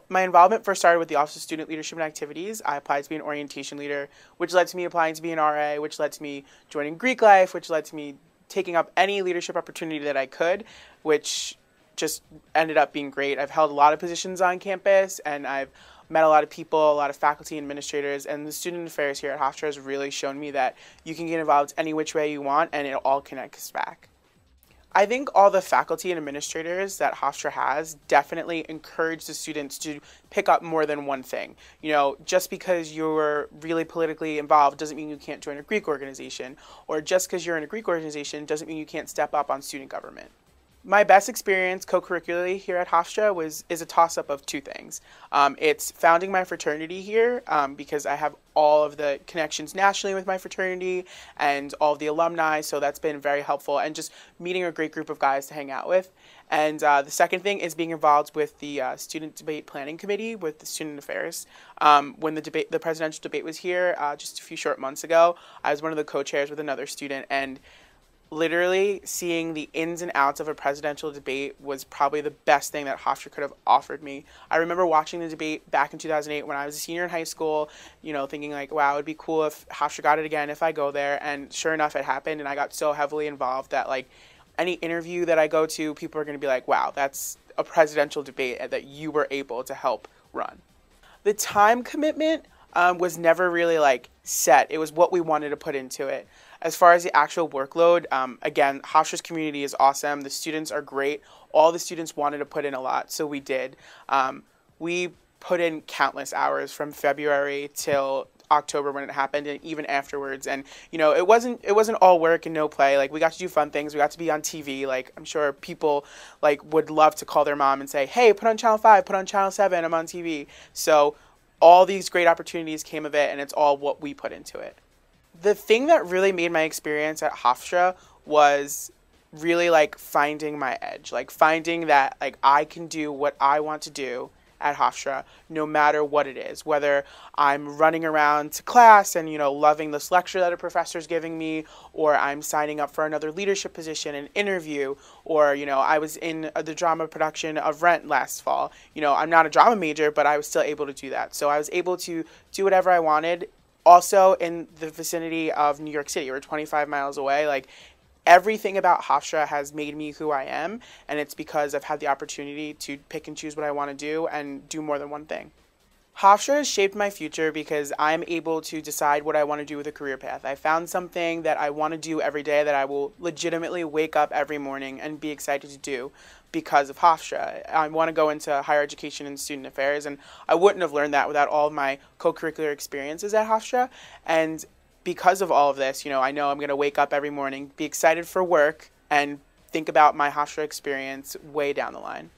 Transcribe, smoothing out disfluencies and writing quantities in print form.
my involvement first started with the Office of Student Leadership and Activities. I applied to be an orientation leader, which led to me applying to be an RA, which led to me joining Greek Life, which led to me taking up any leadership opportunity that I could, which just ended up being great. I've held a lot of positions on campus, and I've met a lot of people, a lot of faculty and administrators, and the student affairs here at Hofstra has really shown me that you can get involved any which way you want, and it all connects back. I think all the faculty and administrators that Hofstra has definitely encourage the students to pick up more than one thing. You know, just because you're really politically involved doesn't mean you can't join a Greek organization, or just because you're in a Greek organization doesn't mean you can't step up on student government. My best experience co-curricularly here at Hofstra is a toss-up of two things. It's founding my fraternity here because I have all of the connections nationally with my fraternity and all of the alumni, so that's been very helpful, and just meeting a great group of guys to hang out with. And the second thing is being involved with the Student Debate Planning Committee with the Student Affairs. When the presidential debate was here just a few short months ago, I was one of the co-chairs with another student, and literally seeing the ins and outs of a presidential debate was probably the best thing that Hofstra could have offered me. I remember watching the debate back in 2008 when I was a senior in high school, you know, thinking like, wow, it would be cool if Hofstra got it again if I go there. And sure enough, it happened, and I got so heavily involved that like any interview that I go to, people are going to be like, wow, that's a presidential debate that you were able to help run. The time commitment was never really like set. It was what we wanted to put into it. As far as the actual workload, again, Hofstra's community is awesome. The students are great. All the students wanted to put in a lot, so we did. We put in countless hours from February till October when it happened, and even afterwards. And you know, it wasn't all work and no play. Like, we got to do fun things. We got to be on TV. Like, I'm sure people like would love to call their mom and say, "Hey, put on Channel 5, put on Channel 7. I'm on TV." So all these great opportunities came of it, and it's all what we put into it. The thing that really made my experience at Hofstra was really like finding my edge, like finding that like I can do what I want to do at Hofstra no matter what it is, whether I'm running around to class and, you know, loving this lecture that a professor's giving me, or I'm signing up for another leadership position, an interview, or, you know, I was in the drama production of Rent last fall. You know, I'm not a drama major, but I was still able to do that. So I was able to do whatever I wanted. Also in the vicinity of New York City, we're 25 miles away. Like, everything about Hofstra has made me who I am, and it's because I've had the opportunity to pick and choose what I want to do and do more than one thing. Hofstra has shaped my future because I'm able to decide what I want to do with a career path. I found something that I want to do every day that I will legitimately wake up every morning and be excited to do because of Hofstra. I want to go into higher education and student affairs, and I wouldn't have learned that without all of my co-curricular experiences at Hofstra. And because of all of this, you know I'm going to wake up every morning, be excited for work, and think about my Hofstra experience way down the line.